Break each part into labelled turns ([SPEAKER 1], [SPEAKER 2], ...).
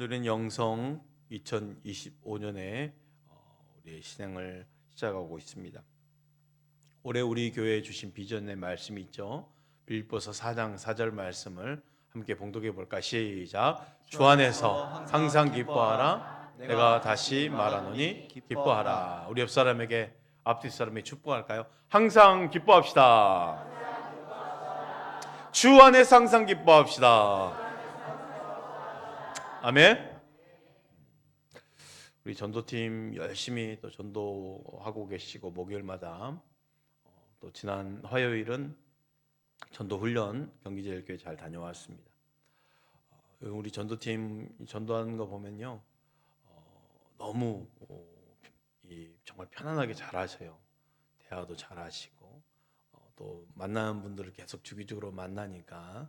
[SPEAKER 1] 오늘은 영성 2025년에 우리의 신앙을 시작하고 있습니다. 올해 우리 교회에 주신 비전의 말씀이 있죠. 빌립보서 4장 4절 말씀을 함께 봉독해 볼까? 시작. 주 안에서 항상 기뻐하라. 내가 다시 말하노니 기뻐하라. 우리 옆 사람에게 앞뒤 사람에게 축복할까요? 항상 기뻐합시다. 주 안에서 항상 기뻐합시다. 아멘. 우리 전도팀 열심히 또 전도하고 계시고 목요일마다 또 지난 화요일은 전도 훈련 경기제일교회 잘 다녀왔습니다. 우리 전도팀 전도하는 거 보면요, 너무 정말 편안하게 잘하셔요. 대화도 잘하시고 또 만나는 분들을 계속 주기적으로 만나니까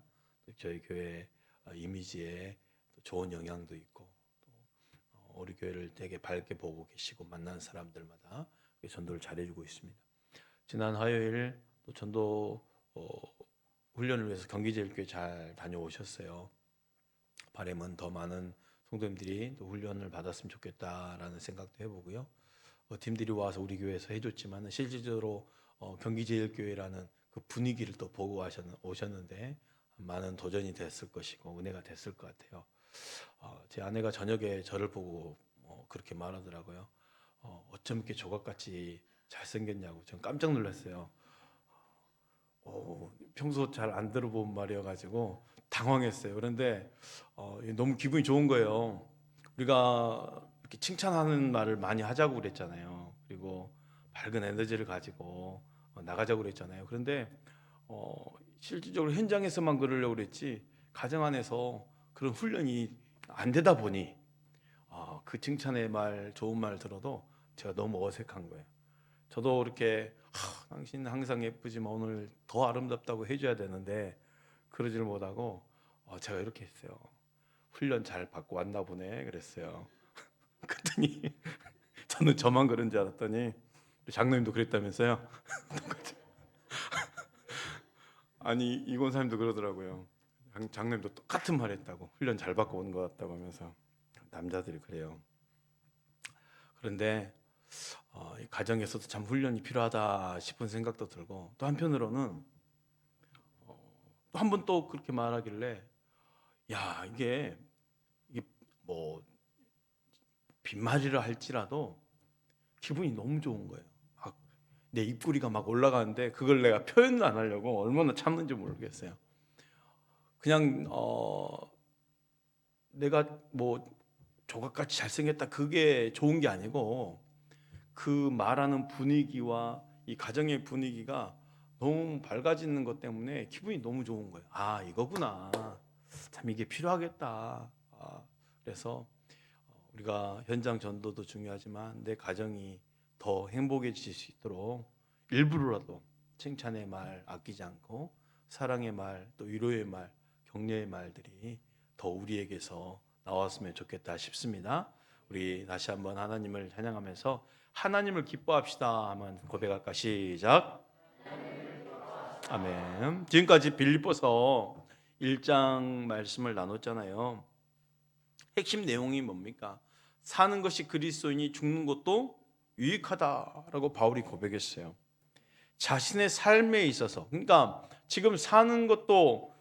[SPEAKER 1] 저희 교회 이미지에 좋은 영향도 있고 또 우리 교회를 되게 밝게 보고 계시고 만나는 사람들마다 전도를 잘해주고 있습니다. 지난 화요일 또 전도 훈련을 위해서 경기제일교회 잘 다녀오셨어요. 바람은 더 많은 성도님들이 또 훈련을 받았으면 좋겠다라는 생각도 해보고요. 팀들이 와서 우리 교회에서 해줬지만 실질적으로 경기제일교회라는 그 분위기를 또 보고 오셨는데 많은 도전이 됐을 것이고 은혜가 됐을 것 같아요. 제 아내가 저녁에 저를 보고 그렇게 말하더라고요. 어쩜 이렇게 조각같이 잘생겼냐고. 전 깜짝 놀랐어요. 평소 잘 안 들어본 말이어가지고 당황했어요. 그런데 너무 기분이 좋은 거예요. 우리가 이렇게 칭찬하는 말을 많이 하자고 그랬잖아요. 그리고 밝은 에너지를 가지고 나가자고 그랬잖아요. 그런데 실질적으로 현장에서만 그러려고 그랬지 가정 안에서 그런 훈련이 안 되다 보니 그 칭찬의 말, 좋은 말 들어도 제가 너무 어색한 거예요. 저도 이렇게 당신 항상 예쁘지만 오늘 더 아름답다고 해줘야 되는데 그러지를 못하고 제가 이렇게 했어요. 훈련 잘 받고 왔나 보네 그랬어요. 그랬더니 저는 저만 그런 줄 알았더니 장로님도 그랬다면서요. 아니 이권사님도 그러더라고요. 장로님도 똑같은 말 했다고. 훈련 잘 받고 온 것 같다고 하면서. 남자들이 그래요. 그런데 가정에서도 참 훈련이 필요하다 싶은 생각도 들고 또 한편으로는 또 한 번 또 그렇게 말하길래 야 이게 뭐 빈말이라 할지라도 기분이 너무 좋은 거예요. 내 입꼬리가 막 올라가는데 그걸 내가 표현을 안 하려고 얼마나 참는지 모르겠어요. 그냥 내가 뭐 조각같이 잘생겼다 그게 좋은 게 아니고 그 말하는 분위기와 이 가정의 분위기가 너무 밝아지는 것 때문에 기분이 너무 좋은 거예요. 이거구나. 참 이게 필요하겠다. 그래서 우리가 현장 전도도 중요하지만 내 가정이 더 행복해질 수 있도록 일부러라도 칭찬의 말 아끼지 않고 사랑의 말, 또 위로의 말, 격려의 말들이 더 우리에게서 나왔으면 좋겠다 싶습니다. 우리 다시 한번 하나님을 찬양하면서 하나님을 기뻐합시다 하면 고백할까? 시작. 아멘. 지금까지 빌립보서 1장 말씀을 나눴잖아요. 핵심 내용이 뭡니까? 사는 것이 그리스도이니 죽는 것도 유익하다라고 바울이 고백했어요. 자신의 삶에 있어서, 그러니까 지금 사는 것도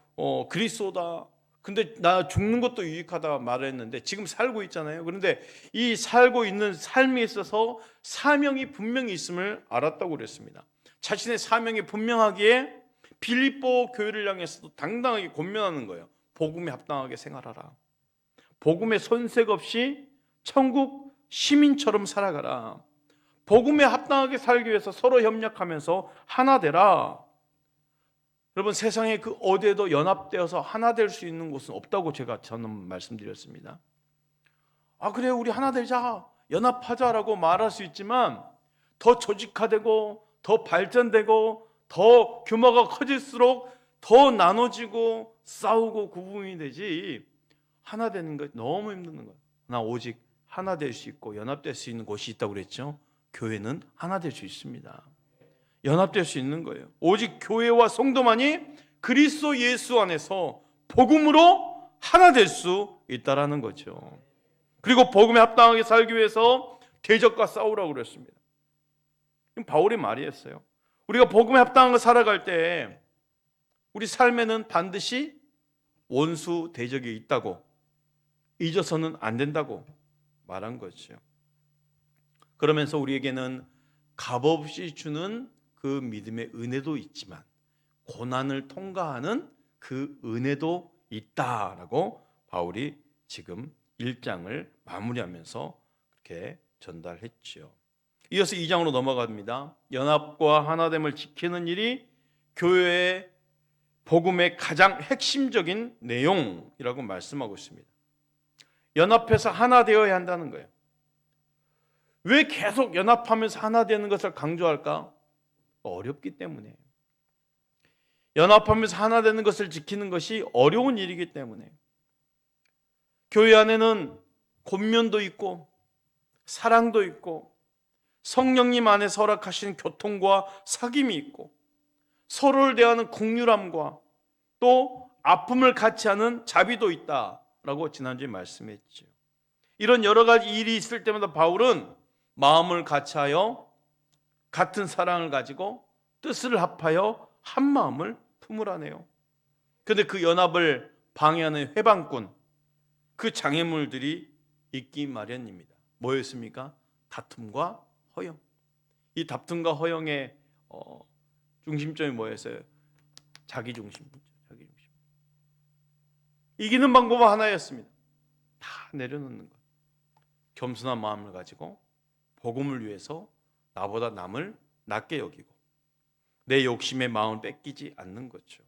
[SPEAKER 1] 그리스도다. 근데 나 죽는 것도 유익하다 말했는데 지금 살고 있잖아요. 그런데 이 살고 있는 삶에 있어서 사명이 분명히 있음을 알았다고 그랬습니다. 자신의 사명이 분명하기에 빌립보 교회를 향해서도 당당하게 권면하는 거예요. 복음에 합당하게 생활하라. 복음에 손색 없이 천국 시민처럼 살아가라. 복음에 합당하게 살기 위해서 서로 협력하면서 하나 되라. 여러분 세상에 그 어디에도 연합되어서 하나 될 수 있는 곳은 없다고 저는 말씀드렸습니다. 그래 우리 하나 되자 연합하자라고 말할 수 있지만 더 조직화되고 더 발전되고 더 규모가 커질수록 더 나눠지고 싸우고 구분이 되지 하나 되는 것 너무 힘든 거예요. 나 오직 하나 될 수 있고 연합될 수 있는 곳이 있다고 그랬죠. 교회는 하나 될 수 있습니다. 연합될 수 있는 거예요. 오직 교회와 성도만이 그리스도 예수 안에서 복음으로 하나 될 수 있다라는 거죠. 그리고 복음에 합당하게 살기 위해서 대적과 싸우라고 그랬습니다. 바울의 말이었어요. 우리가 복음에 합당하게 살아갈 때 우리 삶에는 반드시 원수 대적이 있다고, 잊어서는 안 된다고 말한 거죠. 그러면서 우리에게는 값없이 주는 그 믿음의 은혜도 있지만 고난을 통과하는 그 은혜도 있다라고 바울이 지금 1장을 마무리하면서 그렇게 전달했죠. 이어서 2장으로 넘어갑니다. 연합과 하나됨을 지키는 일이 교회의 복음의 가장 핵심적인 내용이라고 말씀하고 있습니다. 연합해서 하나 되어야 한다는 거예요. 왜 계속 연합하면서 하나 되는 것을 강조할까? 어렵기 때문에. 연합하면서 하나 되는 것을 지키는 것이 어려운 일이기 때문에. 교회 안에는 권면도 있고 사랑도 있고 성령님 안에서 허락하신 교통과 사귐이 있고 서로를 대하는 긍휼함과 또 아픔을 같이 하는 자비도 있다라고 지난주에 말씀했죠. 이런 여러 가지 일이 있을 때마다 바울은 마음을 같이하여 같은 사랑을 가지고 뜻을 합하여 한 마음을 품으라네요. 그런데 그 연합을 방해하는 회방꾼, 그 장애물들이 있기 마련입니다. 뭐였습니까? 다툼과 허영. 이 다툼과 허영의 중심점이 뭐였어요? 자기중심. 이기는 방법은 하나였습니다. 다 내려놓는 것. 겸손한 마음을 가지고 복음을 위해서 나보다 남을 낮게 여기고 내 욕심의 마음을 뺏기지 않는 거죠.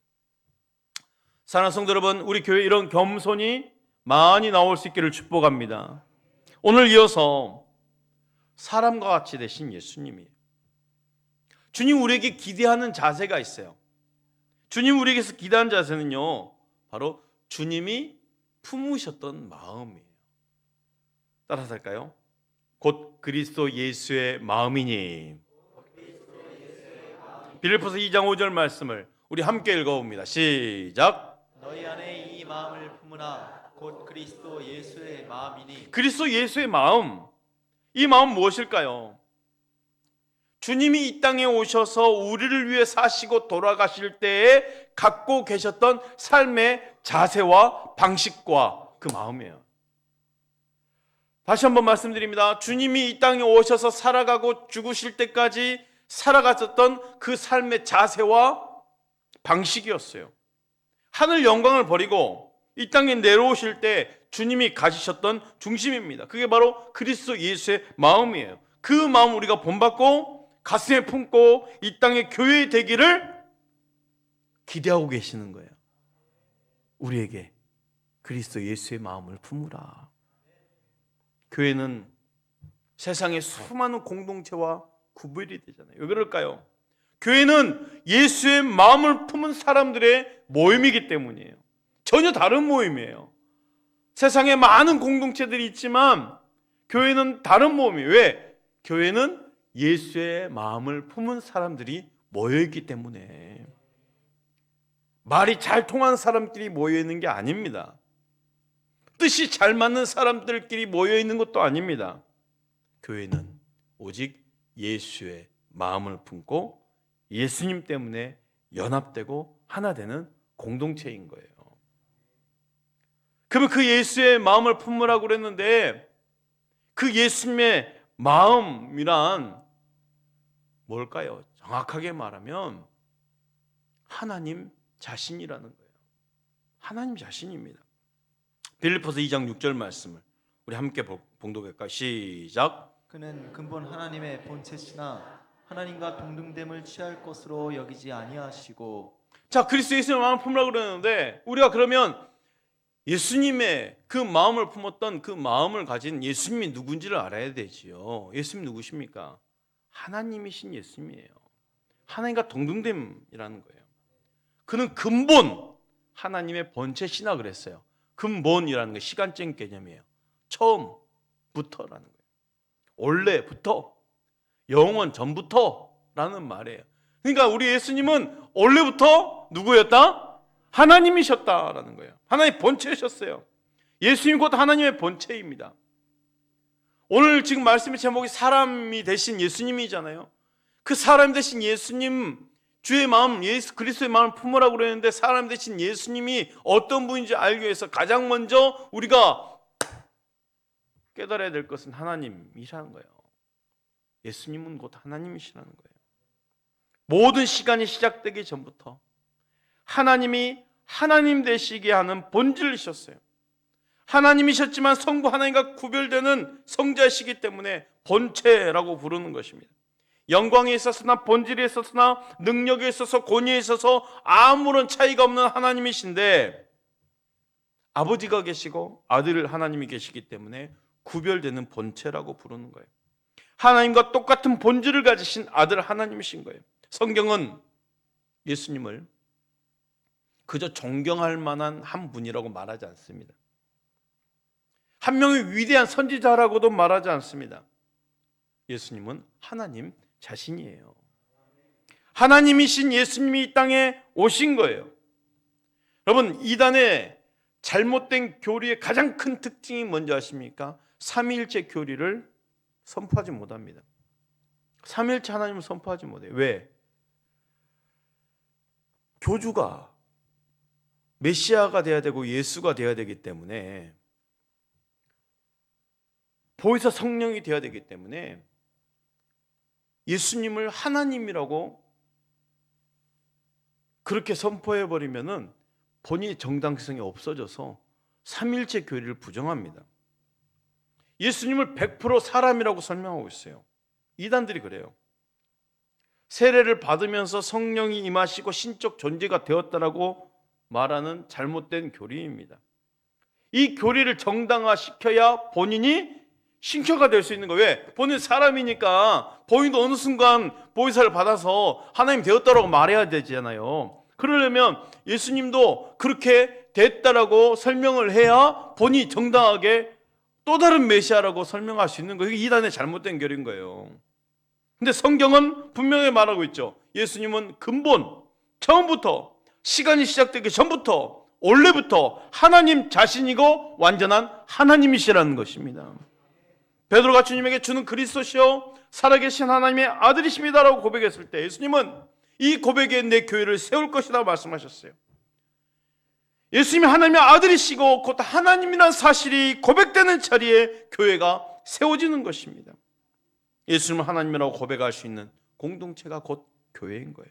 [SPEAKER 1] 사랑하는 성도 여러분, 우리 교회에 이런 겸손이 많이 나올 수 있기를 축복합니다. 오늘 이어서 사람과 같이 되신 예수님이에요. 주님 우리에게 기대하는 자세가 있어요. 주님 우리에게서 기대하는 자세는요, 바로 주님이 품으셨던 마음이에요. 따라서 할까요? 곧 그리스도 예수의 마음이니. 빌립보서 2장 5절 말씀을 우리 함께 읽어봅니다. 시작.
[SPEAKER 2] 너희 안에 이 마음을 품으나 곧 그리스도 예수의 마음이니.
[SPEAKER 1] 그리스도 예수의 마음, 이 마음 무엇일까요? 주님이 이 땅에 오셔서 우리를 위해 사시고 돌아가실 때에 갖고 계셨던 삶의 자세와 방식과 그 마음이에요. 다시 한번 말씀드립니다. 주님이 이 땅에 오셔서 살아가고 죽으실 때까지 살아갔었던 그 삶의 자세와 방식이었어요. 하늘 영광을 버리고 이 땅에 내려오실 때 주님이 가지셨던 중심입니다. 그게 바로 그리스도 예수의 마음이에요. 그 마음 우리가 본받고 가슴에 품고 이 땅의 교회 되기를 기대하고 계시는 거예요. 우리에게 그리스도 예수의 마음을 품으라. 교회는 세상의 수많은 공동체와 구별이 되잖아요. 왜 그럴까요? 교회는 예수의 마음을 품은 사람들의 모임이기 때문이에요. 전혀 다른 모임이에요. 세상에 많은 공동체들이 있지만 교회는 다른 모임이에요. 왜? 교회는 예수의 마음을 품은 사람들이 모여있기 때문에. 말이 잘 통하는 사람끼리 모여있는 게 아닙니다. 뜻이 잘 맞는 사람들끼리 모여있는 것도 아닙니다. 교회는 오직 예수의 마음을 품고 예수님 때문에 연합되고 하나 되는 공동체인 거예요. 그러면 그 예수의 마음을 품으라고 그랬는데 그 예수님의 마음이란 뭘까요? 정확하게 말하면 하나님 자신이라는 거예요. 하나님 자신입니다. 빌립보서 2장 6절 말씀을 우리 함께 봉독할까요? 시작.
[SPEAKER 2] 그는 근본 하나님의 본체시나 하나님과 동등됨을 취할 것으로 여기지 아니하시고.
[SPEAKER 1] 자, 그리스도 예수의 마음을 품으라고 그러는데 우리가 그러면 예수님의 그 마음을 품었던 그 마음을 가진 예수님이 누군지를 알아야 되지요. 예수님 누구십니까? 하나님이신 예수님이에요. 하나님과 동등됨이라는 거예요. 그는 근본 하나님의 본체시나 그랬어요. 근본이라는 건 시간적인 개념이에요. 처음부터라는 거예요. 원래부터, 영원 전부터라는 말이에요. 그러니까 우리 예수님은 원래부터 누구였다? 하나님이셨다라는 거예요. 하나님의 본체셨어요. 예수님 곧 하나님의 본체입니다. 오늘 지금 말씀의 제목이 사람이 되신 예수님이잖아요. 그 사람 되신 예수님, 주의 마음, 예수 그리스도의 마음을 품으라고 그랬는데 사람 되신 예수님이 어떤 분인지 알기 위해서 가장 먼저 우리가 깨달아야 될 것은 하나님이라는 거예요. 예수님은 곧 하나님이시라는 거예요. 모든 시간이 시작되기 전부터 하나님이 하나님 되시게 하는 본질이셨어요. 하나님이셨지만 성부 하나님과 구별되는 성자이시기 때문에 본체라고 부르는 것입니다. 영광에 있어서나 본질에 있어서나 능력에 있어서 권위에 있어서 아무런 차이가 없는 하나님이신데 아버지가 계시고 아들 하나님이 계시기 때문에 구별되는 본체라고 부르는 거예요. 하나님과 똑같은 본질을 가지신 아들 하나님이신 거예요. 성경은 예수님을 그저 존경할 만한 한 분이라고 말하지 않습니다. 한 명의 위대한 선지자라고도 말하지 않습니다. 예수님은 하나님 자신이에요. 하나님이신 예수님이 이 땅에 오신 거예요. 여러분, 이단의 잘못된 교리의 가장 큰 특징이 뭔지 아십니까? 삼위일체 교리를 선포하지 못합니다. 삼위일체 하나님을 선포하지 못해요. 왜? 교주가 메시아가 돼야 되고 예수가 돼야 되기 때문에, 보혜사 성령이 돼야 되기 때문에 예수님을 하나님이라고 그렇게 선포해버리면은 본인의 정당성이 없어져서 삼위일체 교리를 부정합니다. 예수님을 100% 사람이라고 설명하고 있어요. 이단들이 그래요. 세례를 받으면서 성령이 임하시고 신적 존재가 되었다라고 말하는 잘못된 교리입니다. 이 교리를 정당화시켜야 본인이 신격화 될 수 있는 거예요. 왜? 본인 사람이니까 본인도 어느 순간 보혜사를 받아서 하나님 되었다라고 말해야 되잖아요. 그러려면 예수님도 그렇게 됐다라고 설명을 해야 본인이 정당하게 또 다른 메시아라고 설명할 수 있는 거예요. 이게 이단의 잘못된 교리인 거예요. 근데 성경은 분명히 말하고 있죠. 예수님은 근본, 처음부터, 시간이 시작되기 전부터, 원래부터 하나님 자신이고 완전한 하나님이시라는 것입니다. 베드로가 주님에게 주는 그리스도시요 살아계신 하나님의 아들이십니다라고 고백했을 때 예수님은 이 고백에 내 교회를 세울 것이라고 말씀하셨어요. 예수님이 하나님의 아들이시고 곧 하나님이라는 사실이 고백되는 자리에 교회가 세워지는 것입니다. 예수님은 하나님이라고 고백할 수 있는 공동체가 곧 교회인 거예요.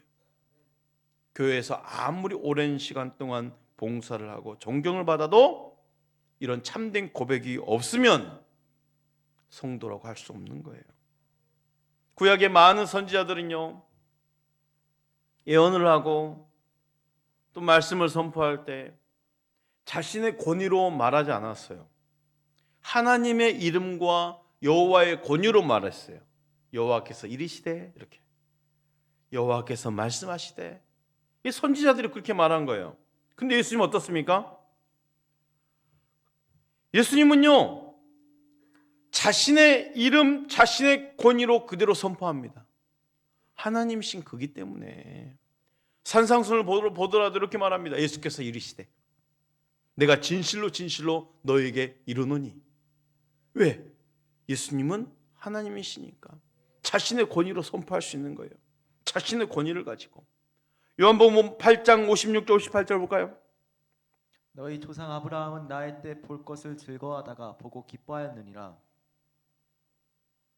[SPEAKER 1] 교회에서 아무리 오랜 시간 동안 봉사를 하고 존경을 받아도 이런 참된 고백이 없으면 성도라고 할 수 없는 거예요. 구약의 많은 선지자들은요, 예언을 하고 또 말씀을 선포할 때 자신의 권위로 말하지 않았어요. 하나님의 이름과 여호와의 권위로 말했어요. 여호와께서 이르시되, 이렇게 여호와께서 말씀하시되, 이 선지자들이 그렇게 말한 거예요. 근데 예수님은 어떻습니까? 예수님은요, 자신의 이름, 자신의 권위로 그대로 선포합니다. 하나님이신 그기 때문에 산상순을 보더라도 이렇게 말합니다. 예수께서 이르시되 내가 진실로 진실로 너에게 이르노니. 왜? 예수님은 하나님이시니까 자신의 권위로 선포할 수 있는 거예요. 자신의 권위를 가지고. 요한복음 8장 56절 58절 볼까요?
[SPEAKER 2] 너희 조상 아브라함은 나의 때 볼 것을 즐거워하다가 보고 기뻐하였느니라.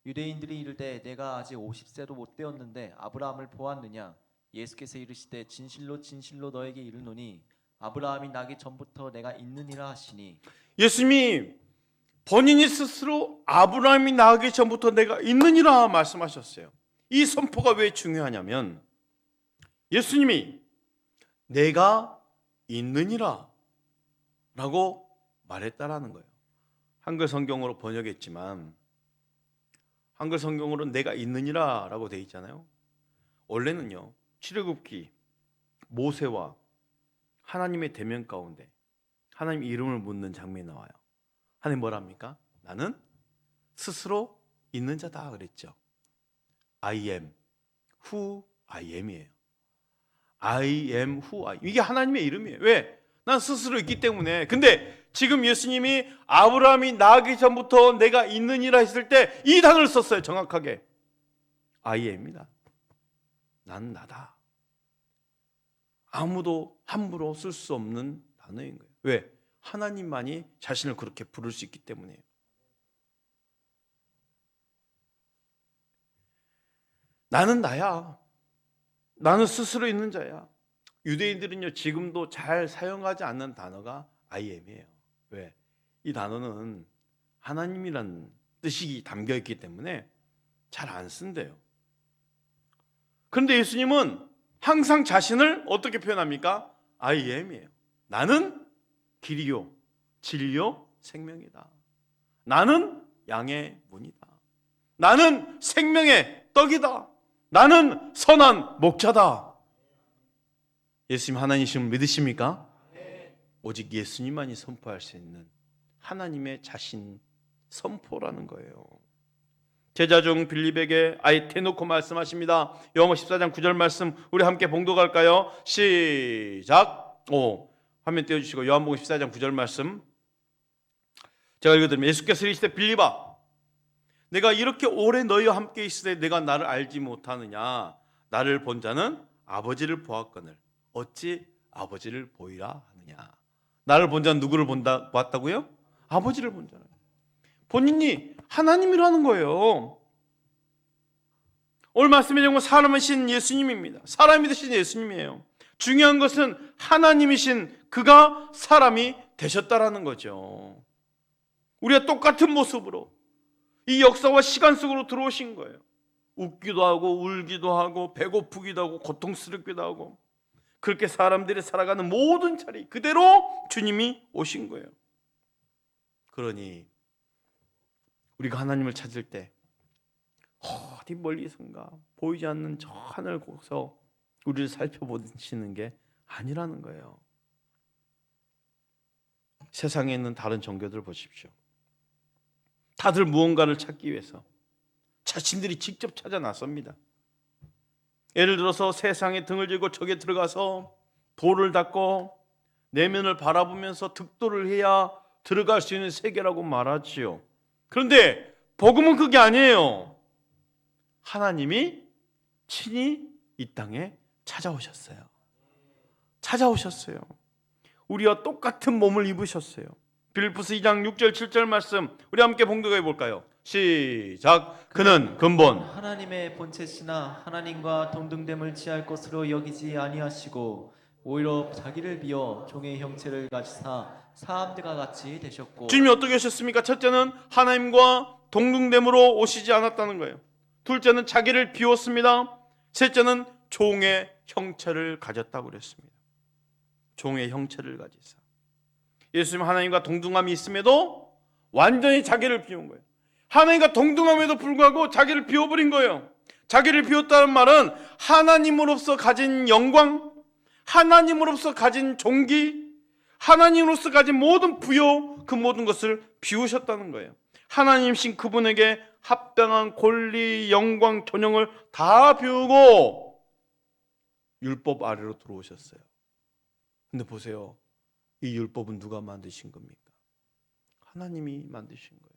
[SPEAKER 2] 유대인들이 이르되 내가 아직 50세도 못 되었는데 아브라함을 보았느냐? 예수께서 이르시되 진실로 진실로 너에게 이르노니 아브라함이 나기 전부터 내가 있느니라 하시니. 예수님이
[SPEAKER 1] 본인이 스스로 아브라함이 나기 전부터 내가 있느니라 말씀하셨어요. 이 선포가 왜 중요하냐면 예수님이 내가 있느니라 라고 말했다라는 거예요. 한글 성경으로 번역했지만 한글 성경으로는 내가 있느니라 라고 되어 있잖아요. 원래는요, 출애굽기 모세와 하나님의 대면 가운데 하나님 이름을 묻는 장면이 나와요. 하나님 뭐랍니까? 나는 스스로 있는 자다 그랬죠. I am who I am이에요. I am who I am. 이게 하나님의 이름이에요. 왜? 난 스스로 있기 때문에. 근데 지금 예수님이 아브라함이 나기 전부터 내가 있느니라 했을 때 이 단어를 썼어요. 정확하게. I am입니다. 난 나다. 아무도 함부로 쓸 수 없는 단어인 거예요. 왜? 하나님만이 자신을 그렇게 부를 수 있기 때문이에요. 나는 나야. 나는 스스로 있는 자야. 유대인들은요, 지금도 잘 사용하지 않는 단어가 I am이에요. 왜? 이 단어는 하나님이란 뜻이 담겨 있기 때문에 잘 안 쓴대요. 그런데 예수님은 항상 자신을 어떻게 표현합니까? I am이에요. 나는 길이요, 진리요, 생명이다. 나는 양의 문이다. 나는 생명의 떡이다. 나는 선한 목자다. 예수님 하나님이심을 믿으십니까? 오직 예수님만이 선포할 수 있는 하나님의 자신 선포라는 거예요. 제자 중 빌립에게 아예 대놓고 말씀하십니다. 요한복음 14장 9절 말씀 우리 함께 봉독할까요? 시작. 화면 띄워주시고 요한복음 14장 9절 말씀 제가 읽어드리면 예수께서 이르시되 빌립아 내가 이렇게 오래 너희와 함께 있으되 내가 나를 알지 못하느냐. 나를 본 자는 아버지를 보았거늘 어찌 아버지를 보이라 하느냐. 나를 본 자는 누구를 보았다고요? 아버지를 본 자는. 본인이 하나님이라는 거예요. 오늘 말씀의 내용은 사람이신 예수님입니다. 사람이 되신 예수님이에요. 중요한 것은 하나님이신 그가 사람이 되셨다라는 거죠. 우리가 똑같은 모습으로 이 역사와 시간 속으로 들어오신 거예요. 웃기도 하고 울기도 하고 배고프기도 하고 고통스럽기도 하고 그렇게 사람들이 살아가는 모든 자리 그대로 주님이 오신 거예요. 그러니 우리가 하나님을 찾을 때 어디 멀리선가 보이지 않는 저 하늘 곳에서 우리를 살펴보시는 게 아니라는 거예요. 세상에 있는 다른 종교들 보십시오. 다들 무언가를 찾기 위해서 자신들이 직접 찾아 나섭니다. 예를 들어서 세상에 등을 지고 저게 들어가서 돌을 닦고 내면을 바라보면서 득도를 해야 들어갈 수 있는 세계라고 말하지요. 그런데 복음은 그게 아니에요. 하나님이 친히 이 땅에 찾아오셨어요. 우리와 똑같은 몸을 입으셨어요. 빌립보서 2장 6절 7절 말씀 우리 함께 봉독해 볼까요? 시작. 그는 근본
[SPEAKER 2] 하나님의 본체시나 하나님과 동등됨을 취할 것으로 여기지 아니하시고 오히려 자기를 비어 종의 형체를 가지사 사람들과 같이 되셨고.
[SPEAKER 1] 주님이 어떻게 하셨습니까? 첫째는 하나님과 동등됨으로 오시지 않았다는 거예요. 둘째는 자기를 비웠습니다. 셋째는 종의 형체를 가졌다고 그랬습니다. 종의 형체를 가지사. 예수님 하나님과 동등함이 있음에도 완전히 자기를 비운 거예요. 하나님과 동등함에도 불구하고 자기를 비워버린 거예요. 자기를 비웠다는 말은 하나님으로서 가진 영광, 하나님으로서 가진 존귀, 하나님으로서 가진 모든 부요, 그 모든 것을 비우셨다는 거예요. 하나님이신 그분에게 합당한 권리, 영광, 존영을 다 비우고 율법 아래로 들어오셨어요. 근데 보세요. 이 율법은 누가 만드신 겁니까? 하나님이 만드신 거예요.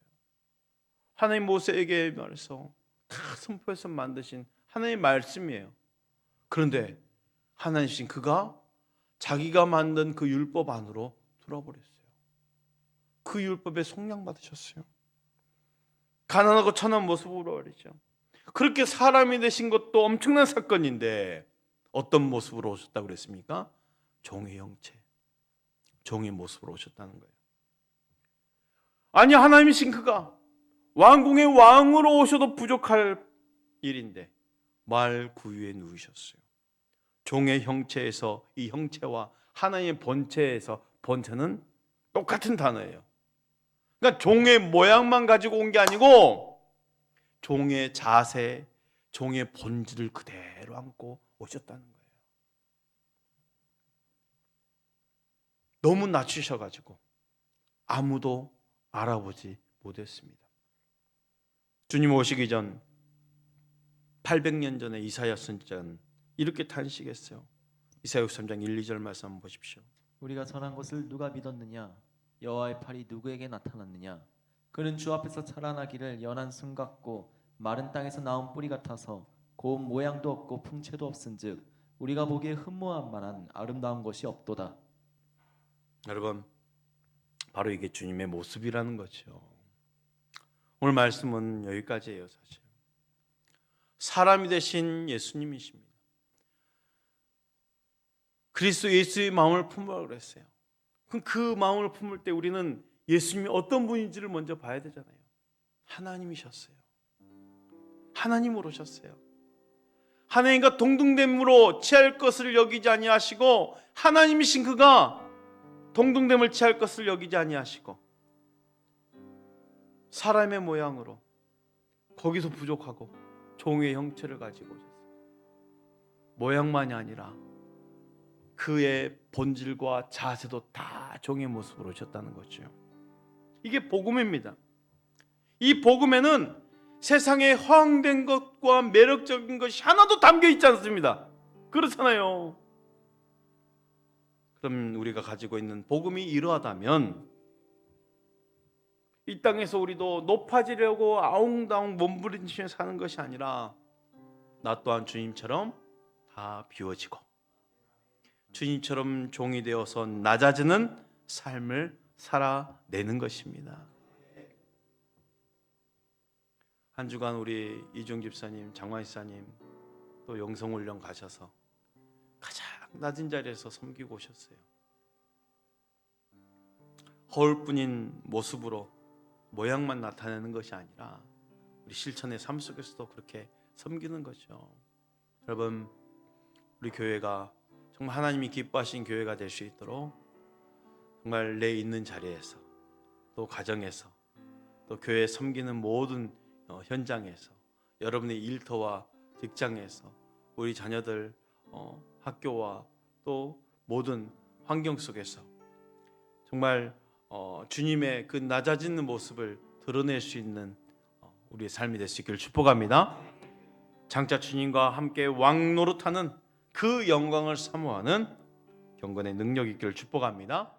[SPEAKER 1] 하나님 모세에게 말해서 다 선포해서 만드신 하나님의 말씀이에요. 그런데 하나님이신 그가 자기가 만든 그 율법 안으로 들어버렸어요. 그 율법에 속량받으셨어요. 가난하고 천한 모습으로 말이죠. 그렇게 사람이 되신 것도 엄청난 사건인데 어떤 모습으로 오셨다고 그랬습니까? 종의 형체, 종의 모습으로 오셨다는 거예요. 아니 하나님이신 그가 왕궁의 왕으로 오셔도 부족할 일인데 말 구유에 누우셨어요. 종의 형체에서 이 형체와 하나님의 본체에서 본체는 똑같은 단어예요. 그러니까 종의 모양만 가지고 온 게 아니고 종의 자세, 종의 본질을 그대로 안고 오셨다는 거예요. 너무 낮추셔가지고 아무도 알아보지 못했습니다. 주님 오시기 전 800년 전에 이사야 선지자는 이렇게 탄식했어요. 이사야 63장 1, 2절 말씀 한번 보십시오.
[SPEAKER 2] 우리가 선한 것을 누가 믿었느냐? 여호와의 팔이 누구에게 나타났느냐? 그는 주 앞에서 자라나기를 연한 순 같고 마른 땅에서 나온 뿌리 같아서 고운 모양도 없고 풍채도 없은즉 우리가 보기에 흠모할 만한 아름다운 것이 없도다.
[SPEAKER 1] 여러분, 바로 이게 주님의 모습이라는 거죠. 오늘 말씀은 여기까지예요. 사실 사람이 되신 예수님이십니다. 그리스도 예수의 마음을 품으라고 그랬어요. 그럼 그 마음을 품을 때 우리는 예수님이 어떤 분인지를 먼저 봐야 되잖아요. 하나님이셨어요. 하나님으로 오셨어요. 하나님과 동등됨으로 취할 것을 여기지 아니하시고, 하나님이신 그가 동등됨을 취할 것을 여기지 아니하시고 사람의 모양으로 거기서 부족하고 종의 형체를 가지고 오셨어요. 모양만이 아니라 그의 본질과 자세도 다 종의 모습으로 오셨다는 거죠. 이게 복음입니다. 이 복음에는 세상에 허황된 것과 매력적인 것이 하나도 담겨 있지 않습니다. 그렇잖아요. 그럼 우리가 가지고 있는 복음이 이러하다면 이 땅에서 우리도 높아지려고 아웅다웅 몸부림치며 사는 것이 아니라 나 또한 주님처럼 다 비워지고 주님처럼 종이 되어서 낮아지는 삶을 살아내는 것입니다. 한 주간 우리 이중 집사님, 장관 집사님 또 영성훈련 가셔서 가장 낮은 자리에서 섬기고 오셨어요. 거울뿐인 모습으로 모양만 나타내는 것이 아니라 우리 실천의 삶 속에서도 그렇게 섬기는 거죠. 여러분, 우리 교회가 정말 하나님이 기뻐하신 교회가 될 수 있도록 정말 내 있는 자리에서 또 가정에서 또 교회 섬기는 모든 현장에서 여러분의 일터와 직장에서 우리 자녀들 학교와 또 모든 환경 속에서 정말 주님의 그 낮아지는 모습을 드러낼 수 있는 우리의 삶이 될 수 있기를 축복합니다. 장차 주님과 함께 왕노릇하는 그 영광을 사모하는 경건의 능력이 있기를 축복합니다.